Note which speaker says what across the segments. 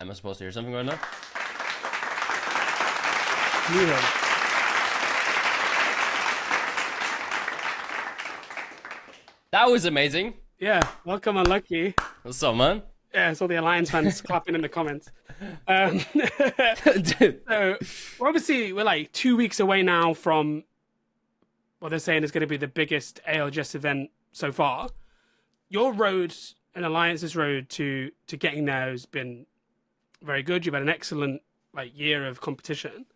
Speaker 1: Am I supposed to hear something right now?
Speaker 2: Yeah.
Speaker 1: That was amazing.
Speaker 2: Yeah, welcome, Unlucky.
Speaker 1: What's up, man?
Speaker 2: Yeah, I saw the Alliance fans clapping in the comments.
Speaker 1: Dude.
Speaker 2: So, we're like 2 weeks away now from what they're saying is going to be the biggest ALGS event so far. Your road and Alliance's road to getting there has been very good. You've had an excellent year of competition.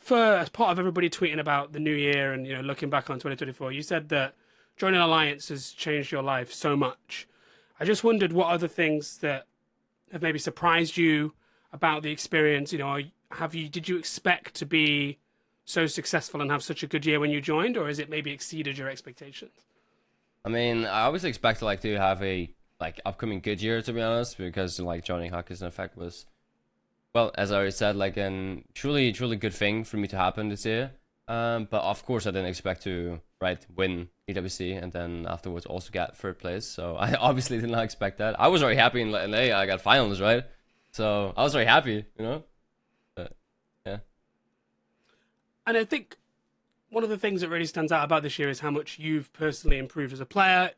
Speaker 2: As part of everybody tweeting about the new year and looking back on 2024, you said that joining Alliance has changed your life so much. I just wondered what other things that have maybe surprised you about the experience. Did you expect to be so successful and have such a good year when you joined, or has it maybe exceeded your expectations?
Speaker 1: I mean, I always expect to have a upcoming good year, to be honest, because joining Hakis and Effect was, well, as I already said, an truly good thing for me to happen this year. But of course I didn't expect to win EWC and then afterwards also get third place. So I obviously did not expect that. I was very happy in LA. I got finals, right? So I was very happy, But yeah.
Speaker 2: And I think one of the things that really stands out about this year is how much you've personally improved as a player.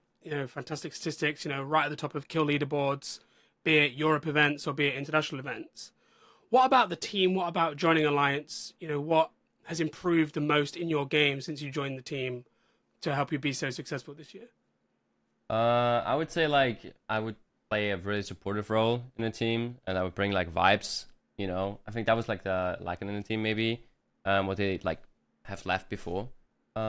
Speaker 2: Fantastic statistics, right at the top of kill leaderboards, be it Europe events or be it international events. What about the team? What about joining Alliance? What has improved the most in your game since you joined the team to help you be so successful this year?
Speaker 1: I would say I would play a really supportive role in the team, and I would bring vibes. I think that was the lacking in the team maybe. What they have left before. But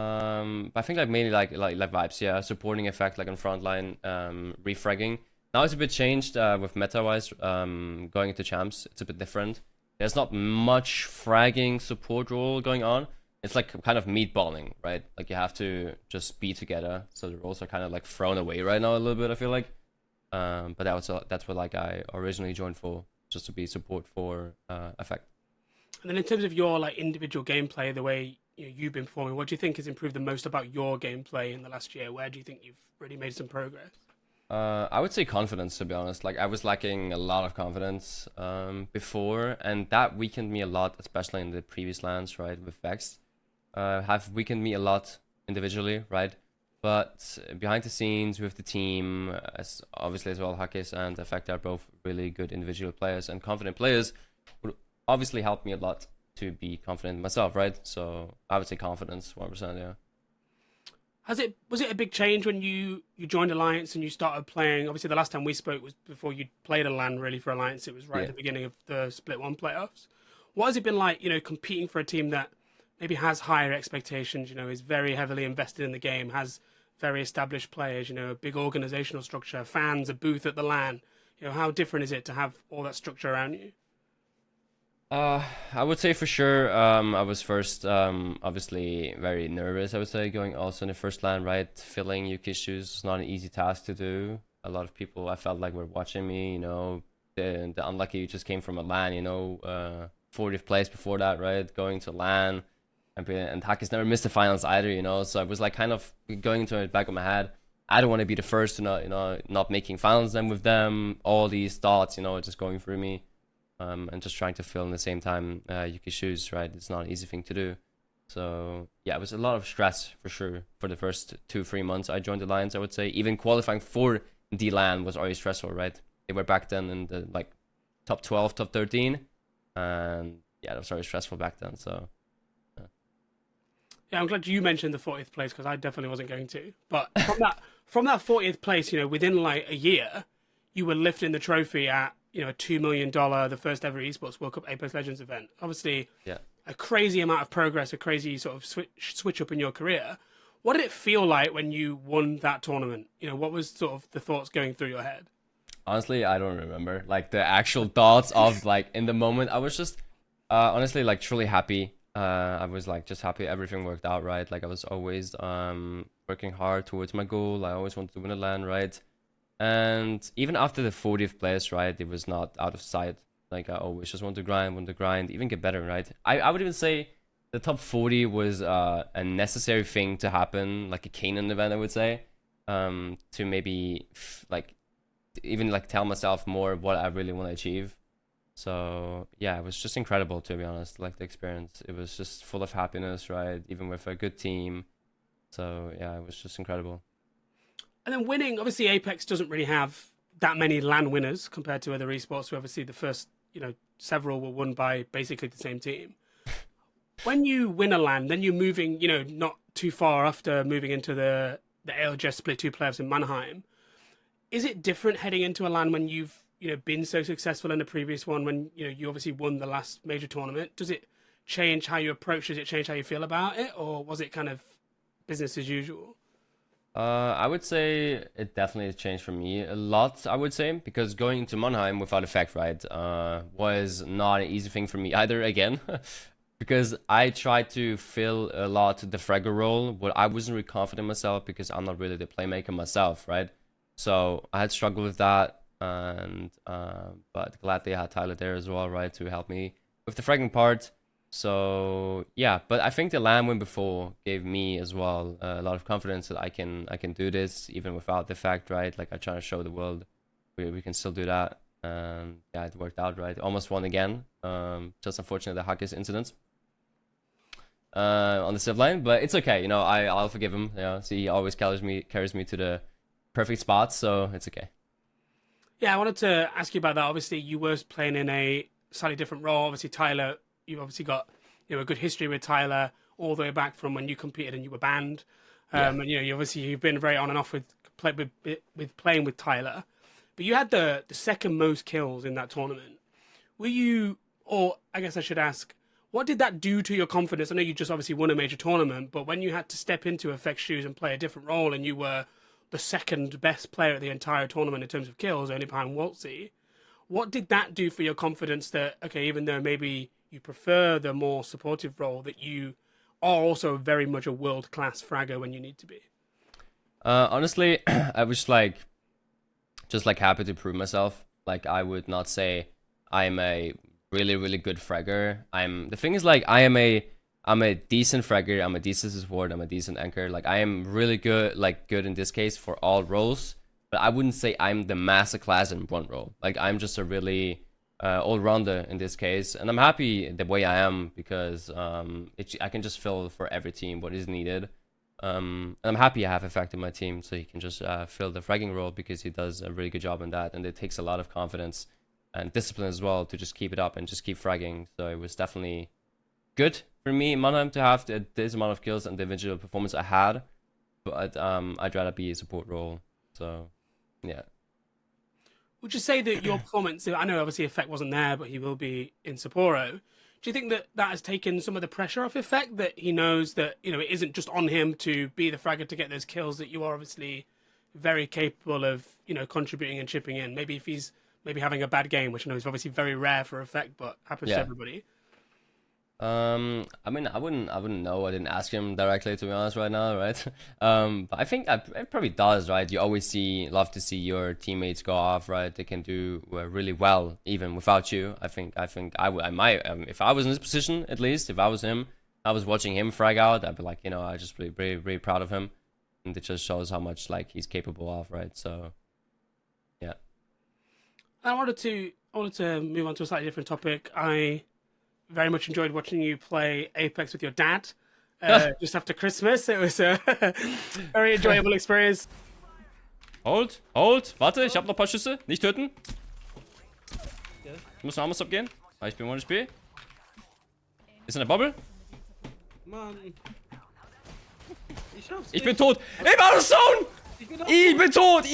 Speaker 1: I think mainly vibes, yeah, supporting effect on front line, refragging. Now it's a bit changed with meta wise. Going into champs, it's a bit different. There's not much fragging support role going on. It's kind of meatballing, right? You have to just be together. So the roles are kind of thrown away right now a little bit, I feel like. But that's what I originally joined for, just to be support for effect.
Speaker 2: And then in terms of your individual gameplay, the way you've been performing, what do you think has improved the most about your gameplay in the last year? Where do you think you've really made some progress?
Speaker 1: I would say confidence, to be honest. I was lacking a lot of confidence before, and that weakened me a lot, especially in the previous lands, right, with Vex. Have weakened me a lot individually, right? But behind the scenes with the team, obviously as well, Hakis and Effect are both really good individual players and confident players, would obviously help me a lot to be confident in myself, right? So I would say confidence, 1%, yeah.
Speaker 2: Was it a big change when you joined Alliance and you started playing? Obviously, the last time we spoke was before you played a LAN really for Alliance. It was right at the beginning of the Split 1 playoffs. What has it been like, competing for a team that maybe has higher expectations, is very heavily invested in the game, has very established players, a big organizational structure, fans, a booth at the LAN? How different is it to have all that structure around you?
Speaker 1: I would say for sure, I was first, obviously very nervous, I would say, going also in the first LAN, right? Filling Yuki's shoes is not an easy task to do. A lot of people, I felt were watching me, the unlucky just came from a LAN, 40th place before that, right? Going to LAN, and Hakis never missed the finals either, so I was kind of going into the back of my head. I don't want to be the first to not making finals then with them. All these thoughts, just going through me. And just trying to fill in the same time Yuki's shoes, right? It's not an easy thing to do. So yeah, it was a lot of stress for sure for the first 2-3 months I joined Alliance, I would say. Even qualifying for D-LAN was already stressful, right? They were back then in the top 12, top 13. And yeah, that was already stressful back then, so...
Speaker 2: Yeah, I'm glad you mentioned the 40th place because I definitely wasn't going to. But from that 40th place, within a year, you were lifting the trophy at a $2 million, the first ever Esports World Cup Apex Legends event. Obviously,
Speaker 1: yeah,
Speaker 2: a crazy amount of progress, a crazy sort of switch up in your career. What did it feel like when you won that tournament? What was sort of the thoughts going through your head?
Speaker 1: Honestly, I don't remember the actual thoughts of in the moment. I was just honestly truly happy. I was just happy everything worked out right. I was always working hard towards my goal. I always wanted to win a LAN, right? And even after the 40th place, right, it was not out of sight. I always just want to grind, even get better, right? I would even say the top 40 was a necessary thing to happen, like a Canaan event, I would say, to maybe even tell myself more what I really want to achieve. So yeah, it was just incredible, to be honest. Like the experience, it was just full of happiness, right? Even with a good team. So yeah, it was just incredible.
Speaker 2: And then winning, obviously, Apex doesn't really have that many LAN winners compared to other esports. Where obviously the first, several were won by basically the same team. When you win a LAN, then you're moving, not too far after moving into the ALGS split two playoffs in Mannheim. Is it different heading into a LAN when you've been so successful in the previous one? When you obviously won the last major tournament, does it change how you approach? Does it change how you feel about it, or was it kind of business as usual?
Speaker 1: I would say it definitely changed for me a lot, I would say, because going into Mannheim without Effect, right, was not an easy thing for me either, again, because I tried to fill a lot the fragger role, but I wasn't really confident in myself because I'm not really the playmaker myself, right? So I had struggled with that, and but gladly I had Tyler there as well, right, to help me with the fragging part. So yeah, but I think the LAN win before gave me as well a lot of confidence that I can do this even without the fact, right? Like I try to show the world we can still do that. And yeah, it worked out, right? Almost won again. Just unfortunate the Hakis incident on the save line, but it's okay. I'll forgive him. See, he always carries me to the perfect spot, so it's okay.
Speaker 2: Yeah, I wanted to ask you about that. Obviously, you were playing in a slightly different role. Obviously, Tyler, you've obviously got a good history with Tyler all the way back from when you competed and you were banned. And you've been very on and off with playing with Tyler, but you had the second most kills in that tournament. Were you, or I guess I should ask, what did that do to your confidence? I know you just obviously won a major tournament, but when you had to step into Effect's shoes and play a different role, and you were the second best player at the entire tournament in terms of kills, only behind Waltzy, what did that do for your confidence that, okay, even though maybe you prefer the more supportive role, that you are also very much a world-class fragger when you need to be?
Speaker 1: Honestly, I was just happy to prove myself. Like I would not say I'm a really really good fragger. The thing is, like, I'm a decent fragger. I'm a decent support. I'm a decent anchor. Like I am really good, good in this case for all roles. But I wouldn't say I'm the masterclass in one role. Like I'm just a really all-rounder in this case, and I'm happy the way I am because I can just fill for every team what is needed. And I'm happy I have Effect in my team, so he can just fill the fragging role because he does a really good job in that, and it takes a lot of confidence and discipline as well to just keep it up and just keep fragging. So it was definitely good for me in Mannheim to have this amount of kills and the individual performance I had, but I'd rather be a support role. So yeah.
Speaker 2: Would you say that your performance, I know obviously Effect wasn't there, but he will be in Sapporo. Do you think that has taken some of the pressure off Effect, that he knows that, it isn't just on him to be the fragger to get those kills, that you are obviously very capable of, contributing and chipping in? Maybe if he's having a bad game, which I know is obviously very rare for Effect, but happens to everybody.
Speaker 1: I mean, I wouldn't know. I didn't ask him directly, to be honest, right now, right? But I think it probably does, right? You always love to see your teammates go off, right? They can do really well even without you. I think I might, if I was in this position, at least if I was him, I was watching him frag out, I'd be like, I just really proud of him, and it just shows how much he's capable of, right? So, yeah.
Speaker 2: I wanted to move on to a slightly different topic. I very much enjoyed watching you play Apex with your dad just after Christmas. It was a very enjoyable experience.
Speaker 1: Hold, warte, ich hab noch ein paar Schüsse, nicht töten. Ich muss noch Armor gehen. Ich bin 1 HP. Ist in der Bubble.
Speaker 2: Mann.
Speaker 1: Ich bin tot. Ich war Zone! Ich bin tot!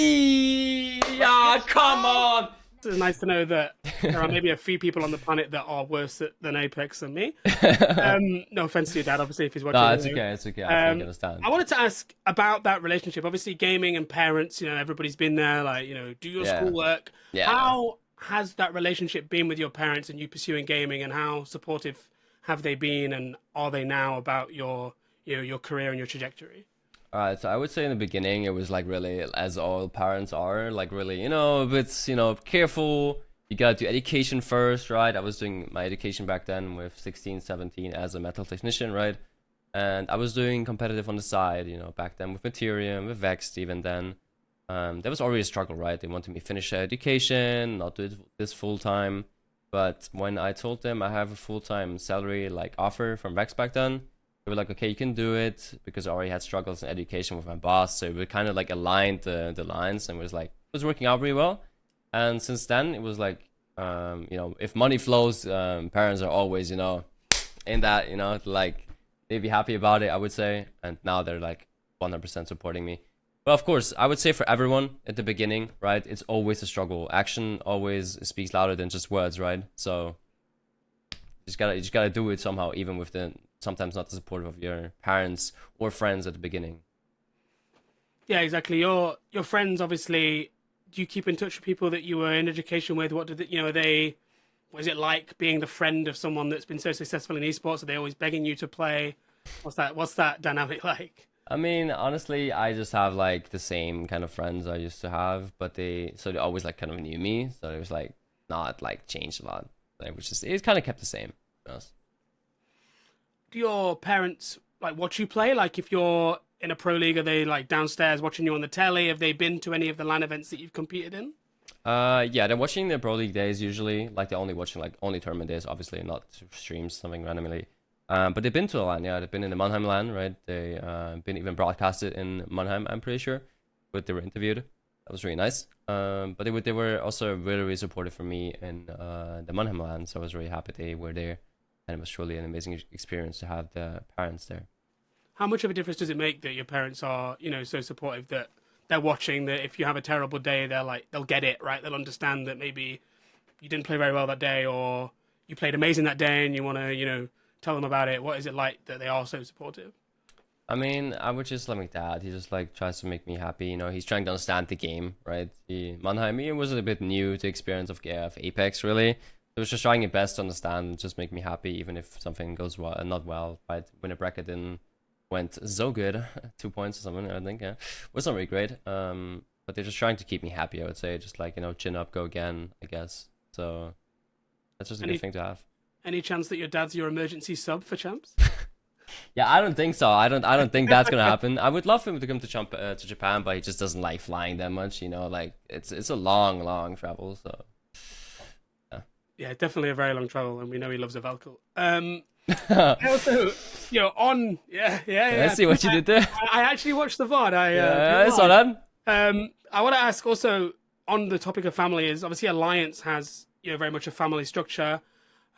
Speaker 1: Ja, come on!
Speaker 2: It's nice to know that there are maybe a few people on the planet that are worse than Apex than me. No offense to your dad, obviously, if he's watching.
Speaker 1: No, it's okay. It's okay. I fully understand.
Speaker 2: I wanted to ask about that relationship. Obviously, gaming and parents. Everybody's been there. Do your schoolwork.
Speaker 1: Yeah.
Speaker 2: How has that relationship been with your parents and you pursuing gaming, and how supportive have they been, and are they now about your career and your trajectory?
Speaker 1: Alright, so I would say in the beginning it was really, as all parents are, really, a bit, careful. You gotta do education first, right? I was doing my education back then with 16, 17 as a metal technician, right? And I was doing competitive on the side, back then with Materium, with Vexed even then. There was already a struggle, right? They wanted me to finish education, not do this full time. But when I told them I have a full-time salary like offer from Rex back then, they were like, okay, you can do it, because I already had struggles in education with my boss. So we kind of like aligned the lines, and it was like, it was working out really well. And since then it was like, you know, if money flows, parents are always, you know, in that, you know, like they'd be happy about it, I would say. And now they're like 100% supporting me. But of course, I would say for everyone at the beginning, right, it's always a struggle. Action always speaks louder than just words, right? So you just gotta do it somehow, even with the sometimes not the support of your parents or friends at the beginning.
Speaker 2: Yeah, exactly. Your friends, obviously, do you keep in touch with people that you were in education with? What did they, you know, what is it like being the friend of someone that's been so successful in esports? Are they always begging you to play? What's that dynamic like?
Speaker 1: I mean, honestly, I just have like the same kind of friends I used to have, but they always like kind of knew me, so it was like not like changed a lot. It was just, it kind of kept the same. To be honest.
Speaker 2: Do your parents like watch you play? Like if you're in a pro league, are they like downstairs watching you on the telly? Have they been to any of the LAN events that you've competed in?
Speaker 1: Yeah, they're watching the Pro League days usually. Like they're only watching like only tournament days, obviously, not streams, something randomly. But they've been to a LAN, yeah. They've been in the Mannheim LAN, right? They been even broadcasted in Mannheim, I'm pretty sure. But they were interviewed. That was really nice. But they were also really, really supportive for me in the Mannheim LAN, so I was really happy they were there. And it was truly an amazing experience to have the parents there.
Speaker 2: How much of a difference does it make that your parents are, you know, so supportive that they're watching, that if you have a terrible day, they'll get it, right? They'll understand that maybe you didn't play very well that day, or you played amazing that day and you want to, you know, tell them about it. What is it like that they are so supportive?
Speaker 1: I mean, I would just like my dad. He just like tries to make me happy. You know, he's trying to understand the game, right? Mannheim, he was a bit new to experience of Apex, really. So he was just trying his best to understand and just make me happy, even if something goes well, not well, right? Win a bracket in went so good, 2 points or something, I think, yeah. Was not really great. But they're just trying to keep me happy, I would say. Just like, you know, chin up, go again, I guess. So that's just a good thing to have.
Speaker 2: Any chance that your dad's your emergency sub for champs?
Speaker 1: Yeah, I don't think so. I don't think that's gonna happen. I would love him to come to Japan, but he just doesn't like flying that much, you know, like it's a long travel, so
Speaker 2: Yeah, definitely a very long travel, and we know he loves a Valkyrie. I also, you know, yeah.
Speaker 1: I see what you did there.
Speaker 2: I actually watched the VOD.
Speaker 1: I saw that.
Speaker 2: I want to ask also on the topic of family is obviously Alliance has, you know, very much a family structure.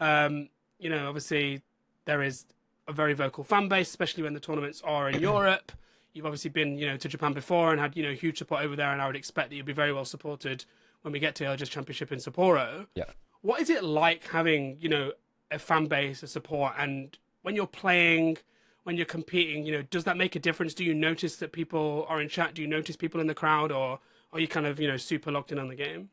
Speaker 2: You know, obviously there is a very vocal fan base, especially when the tournaments are in Europe. You've obviously been, you know, to Japan before and had, you know, huge support over there, and I would expect that you'd be very well supported when we get to ALGS Championship in Sapporo.
Speaker 1: Yeah.
Speaker 2: What is it like having, you know, a fan base, a support, and when you're playing, when you're competing, you know, does that make a difference? Do you notice that people are in chat? Do you notice people in the crowd, or are you kind of, you know, super locked in on the game?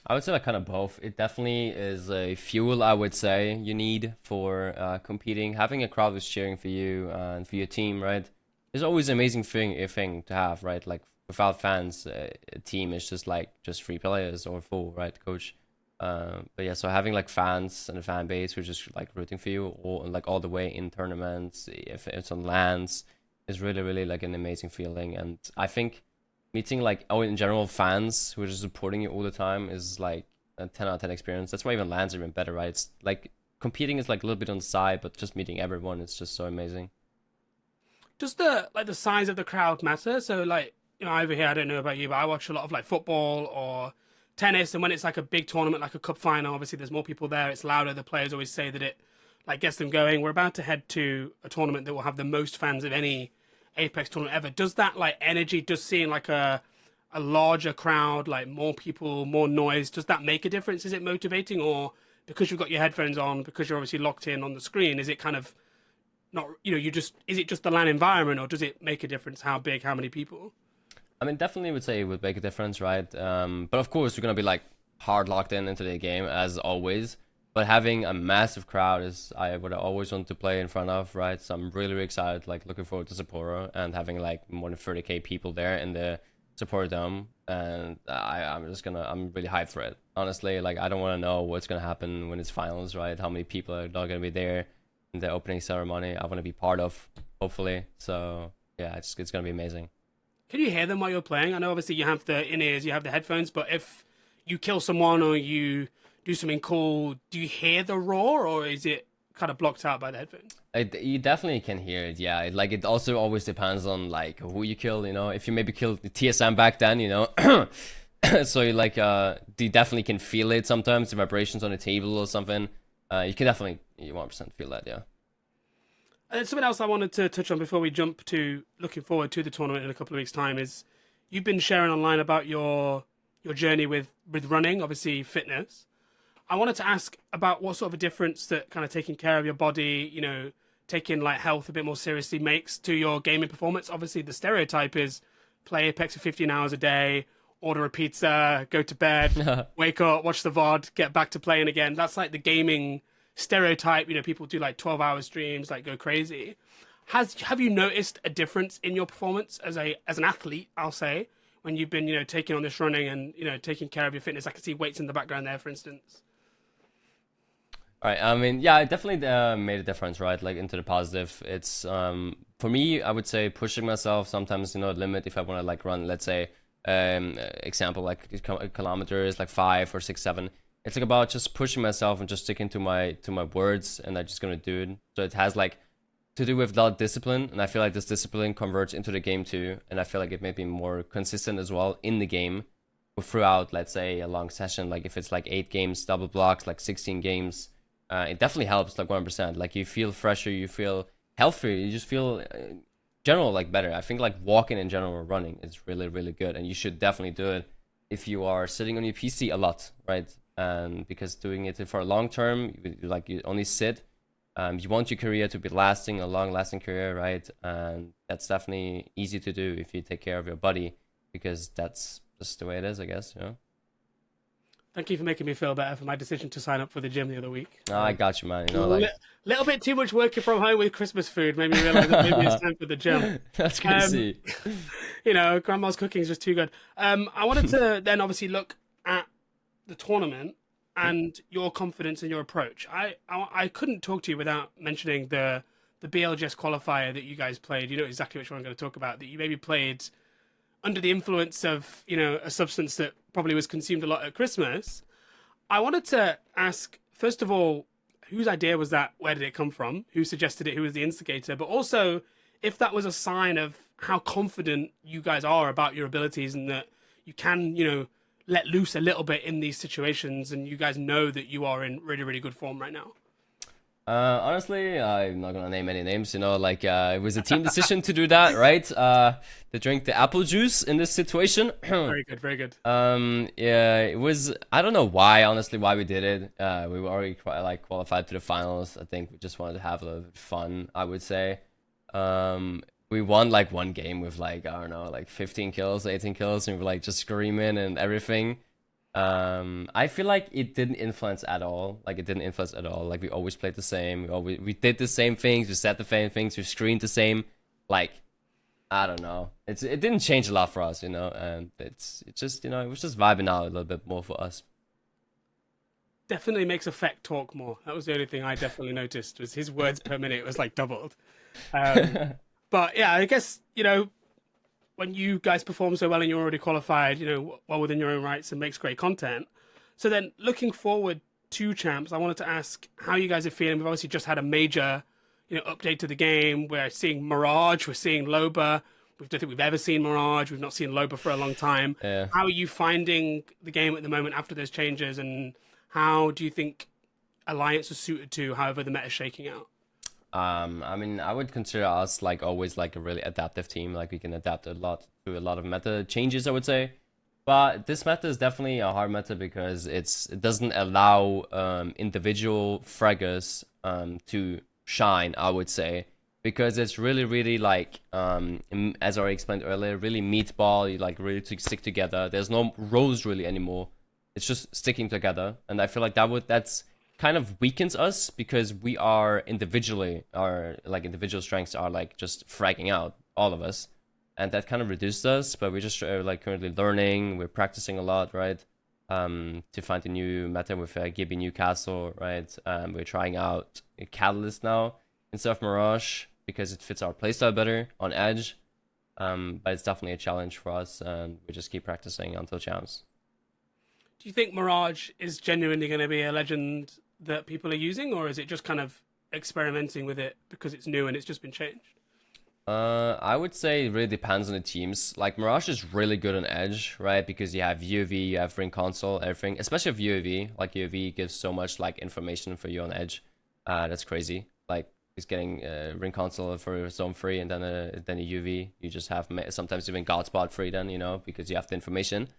Speaker 1: I would say like kind of both. It definitely is a fuel, I would say, you need for competing. Having a crowd who's cheering for you and for your team, right, is always an amazing thing to have, right? Like without fans, a team is just 3 players or 4, right, coach? But yeah, so having like fans and a fan base who's just like rooting for you all the way in tournaments, if it's on lands, is really like an amazing feeling. And I think meeting like in general fans who are just supporting you all the time is like a 10 out of 10 experience. That's why even lands are even better, right? It's like competing is like a little bit on the side, but just meeting everyone is just so amazing.
Speaker 2: Does the size of the crowd matter? So like, you know, over here, I don't know about you, but I watch a lot of like football or tennis, and when it's like a big tournament, like a cup final, obviously there's more people there, it's louder, the players always say that it like gets them going. We're about to head to a tournament that will have the most fans of any Apex tournament ever. Does that like energy, does seeing like a larger crowd, like more people, more noise, does that make a difference? Is it motivating, or because you've got your headphones on, because you're obviously locked in on the screen, is it kind of not, you know, is it just the LAN environment, or does it make a difference how big, how many people?
Speaker 1: I mean, definitely would say it would make a difference, right? But of course, you're going to be like hard locked into the game as always. But having a massive crowd is what I always want to play in front of, right? So I'm really excited, like looking forward to Sapporo and having like more than 30k people there in the Sapporo Dome. And I'm really hyped for it. Honestly, like I don't want to know what's going to happen when it's finals, right? How many people are not going to be there in the opening ceremony. I want to be part of, hopefully. So yeah, it's going to be amazing.
Speaker 2: Can you hear them while you're playing? I know obviously you have the in-ears, you have the headphones, but if you kill someone or you do something cool, do you hear the roar, or is it kind of blocked out by the headphones?
Speaker 1: You definitely can hear it, yeah. Like, it also always depends on, like, who you kill, you know? If you maybe killed the TSM back then, you know? So, you, like, you definitely can feel it sometimes, the vibrations on the table or something. You can definitely, you 100% feel that, yeah.
Speaker 2: And something else I wanted to touch on before we jump to looking forward to the tournament in a couple of weeks' time is you've been sharing online about your journey with running, obviously fitness. I wanted to ask about what sort of a difference that kind of taking care of your body, you know, taking like health a bit more seriously makes to your gaming performance. Obviously, the stereotype is play Apex for 15 hours a day, order a pizza, go to bed, wake up, watch the VOD, get back to playing again. That's like the gaming stereotype. You know, people do like 12-hour streams, like go crazy. Have you noticed a difference in your performance as an athlete, I'll say, when you've been, you know, taking on this running and, you know, taking care of your fitness? I can see weights in the background there, for instance.
Speaker 1: All right. I mean, yeah, it definitely made a difference, right? Like, into the positive. It's for me, I would say pushing myself sometimes, you know, limit if I want to like run, let's say, example like kilometers, like 5 or 6, 7. It's like about just pushing myself and just sticking to my words, and I'm just gonna do it. So it has like to do with that discipline, and I feel like this discipline converts into the game too, and I feel like it may be more consistent as well in the game throughout, let's say, a long session. Like if it's like 8 games double blocks, like 16 games. It definitely helps, like 100%. Like you feel fresher, you feel healthier, you just feel general like better. I think like walking in general or running is really, really good, and you should definitely do it if you are sitting on your PC a lot, right? And because doing it for a long term, you only sit. You want your career to be lasting, a long-lasting career, right? And that's definitely easy to do if you take care of your body, because that's just the way it is, I guess, you know?
Speaker 2: Thank you for making me feel better for my decision to sign up for the gym the other week.
Speaker 1: Oh, I got you, man. You know, like
Speaker 2: little bit too much working from home with Christmas food made me realize that maybe it's time for the gym.
Speaker 1: That's good to see.
Speaker 2: You know, grandma's cooking is just too good. I wanted to then obviously look at the tournament and your confidence in your approach. I couldn't talk to you without mentioning the BLGS qualifier that you guys played. You know exactly which one I'm going to talk about. That you maybe played under the influence of, you know, a substance that probably was consumed a lot at Christmas. I wanted to ask, first of all, whose idea was that? Where did it come from? Who suggested it? Who was the instigator? But also, if that was a sign of how confident you guys are about your abilities and that you can, you know, let loose a little bit in these situations, and you guys know that you are in really, really good form right now.
Speaker 1: Honestly, I'm not gonna name any names, you know, like, it was a team decision to do that, right? To drink the apple juice in this situation.
Speaker 2: Very good, very good.
Speaker 1: Yeah, it was, I don't know why, honestly, why we did it. We were already qualified to the finals. I think we just wanted to have a little bit of fun, I would say. We won like one game with like, I don't know, like 15 kills, 18 kills, and we were like just screaming and everything. I feel like it didn't influence at all. Like it didn't influence at all. Like we always played the same. We did the same things. We said the same things. We screened the same. Like, I don't know. It didn't change a lot for us, you know. And it's just, you know, it was just vibing out a little bit more for us.
Speaker 2: Definitely makes Effect talk more. That was the only thing I definitely noticed, was his words per minute was like doubled. But yeah, I guess, you know, when you guys perform so well and you're already qualified, you know, well within your own rights and makes great content. So then looking forward to Champs, I wanted to ask how you guys are feeling. We've obviously just had a major, you know, update to the game. We're seeing Mirage, we're seeing Loba. We don't think we've ever seen Mirage. We've not seen Loba for a long time.
Speaker 1: Yeah.
Speaker 2: How are you finding the game at the moment after those changes, and how do you think Alliance is suited to however the meta is shaking out?
Speaker 1: I mean, I would consider us like always like a really adaptive team. Like we can adapt a lot to a lot of meta changes, I would say. But this meta is definitely a hard meta because it doesn't allow individual fraggers to shine, I would say, because it's really like as I already explained earlier, really meatball. You like really to stick together. There's no roles really anymore. It's just sticking together, and I feel like that's kind of weakens us because we are individually, our like individual strengths are like just fragging out, all of us, and that kind of reduced us. But we're just like currently learning, we're practicing a lot, right? To find a new meta with Gibby Newcastle, right? We're trying out a Catalyst now instead of Mirage because it fits our playstyle better on Edge. But it's definitely a challenge for us, and we just keep practicing until Champs.
Speaker 2: Do you think Mirage is genuinely going to be a legend that people are using, or is it just kind of experimenting with it because it's new and it's just been changed?
Speaker 1: I would say it really depends on the teams. Like Mirage is really good on Edge, right? Because you have UAV, you have ring console, everything. Especially with UAV. Like UAV gives so much like information for you on Edge. That's crazy. Like he's getting ring console for zone free, and then a UV. You just have sometimes even God spot free. Then because you have the information.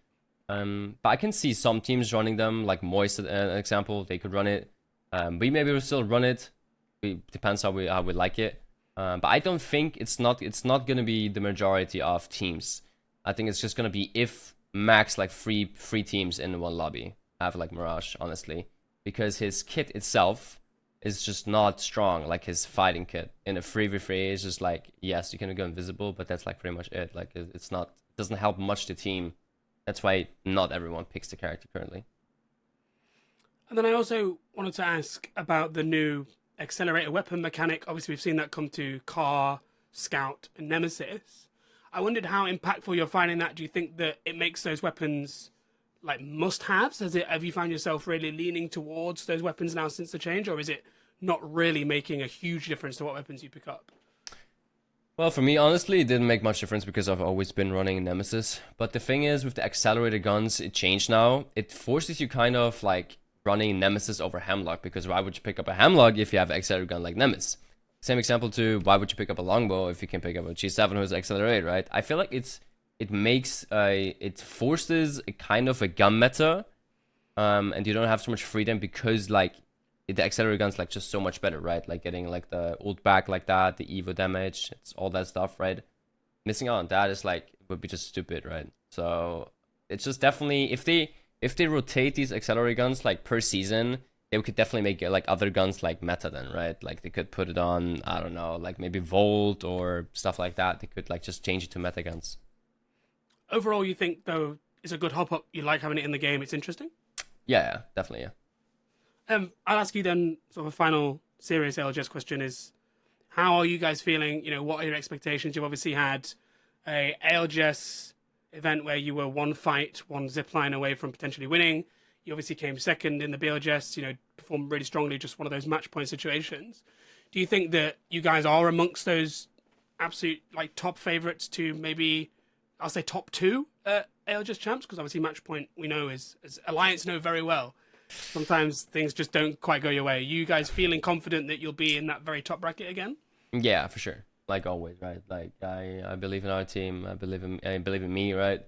Speaker 1: But I can see some teams running them. Like Moist, an example, they could run it. We maybe will still run it. It depends how we like it. But I don't think it's not gonna be the majority of teams. I think it's just gonna be if max like three teams in one lobby have like Mirage, honestly, because his kit itself is just not strong. Like his fighting kit in a 3v3 is just like, yes, you can go invisible, but that's like pretty much it. Like it doesn't help much the team. That's why not everyone picks the character currently.
Speaker 2: And then I also wanted to ask about the new Accelerator weapon mechanic. Obviously, we've seen that come to Car, Scout, and Nemesis. I wondered how impactful you're finding that. Do you think that it makes those weapons like must-haves? Have you found yourself really leaning towards those weapons now since the change, or is it not really making a huge difference to what weapons you pick up?
Speaker 1: Well, for me, honestly, it didn't make much difference because I've always been running Nemesis. But the thing is, with the accelerator guns, it changed now. It forces you kind of like running Nemesis over Hemlock, because why would you pick up a Hemlock if you have an accelerator gun like Nemesis? Same example to why would you pick up a Longbow if you can pick up a G7 who's accelerated, right? I feel like it forces a kind of a gun meta, and you don't have so much freedom because like the accelerator gun's like just so much better, right? Like getting like the ult back like that, the evo damage, it's all that stuff, right? Missing out on that is like would be just stupid, right? So it's just definitely if they rotate these accelerator guns like per season, they could definitely make like other guns like meta then, right? Like they could put it on, I don't know, like maybe Volt or stuff like that. They could like just change it to meta guns.
Speaker 2: Overall, you think though it's a good hop up? You like having it in the game? It's interesting.
Speaker 1: Yeah, definitely, yeah.
Speaker 2: I'll ask you then, sort of a final serious ALGS question is, how are you guys feeling? What are your expectations? You've obviously had a ALGS event where you were one fight, one zipline away from potentially winning. You obviously came second in the BLGS, performed really strongly, just one of those match point situations. Do you think that you guys are amongst those absolute like top favorites to maybe, I'll say top two ALGS champs? Because obviously match point we know is, as Alliance know very well, sometimes things just don't quite go your way. Are you guys feeling confident that you'll be in that very top bracket again?
Speaker 1: Yeah, for sure. Like always, right? Like I believe in our team. I believe in me, right?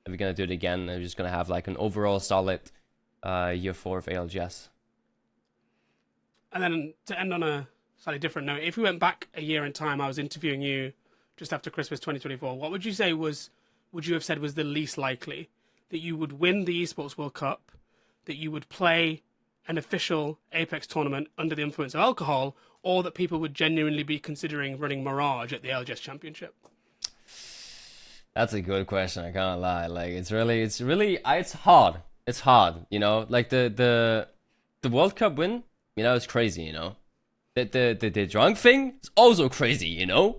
Speaker 1: If we're gonna do it again, we're just gonna have like an overall solid year 4 of ALGS.
Speaker 2: And then to end on a slightly different note, if we went back a year in time, I was interviewing you just after Christmas 2024. What would you say would you have said was the least likely that you would win the Esports World Cup, that you would play an official Apex tournament under the influence of alcohol, or that people would genuinely be considering running Mirage at the ALGS Championship?
Speaker 1: That's a good question. I can't lie. Like it's hard. It's hard. Like the World Cup win. It's crazy. The drunk thing is also crazy. The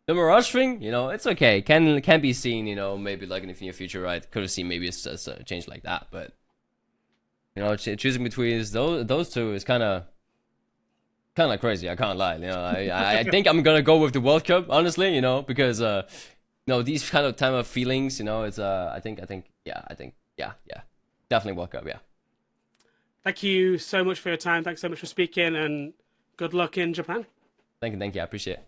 Speaker 1: Mirage thing. It's okay. Can be seen. Maybe like in the near future, right? Could have seen maybe a change like that, but choosing between those two is kind of crazy. I can't lie. I think I'm gonna go with the World Cup, honestly. Because these kind of time of feelings. It's I think yeah, definitely World Cup. Yeah.
Speaker 2: Thank you so much for your time. Thanks so much for speaking, and good luck in Japan.
Speaker 1: Thank you. I appreciate it.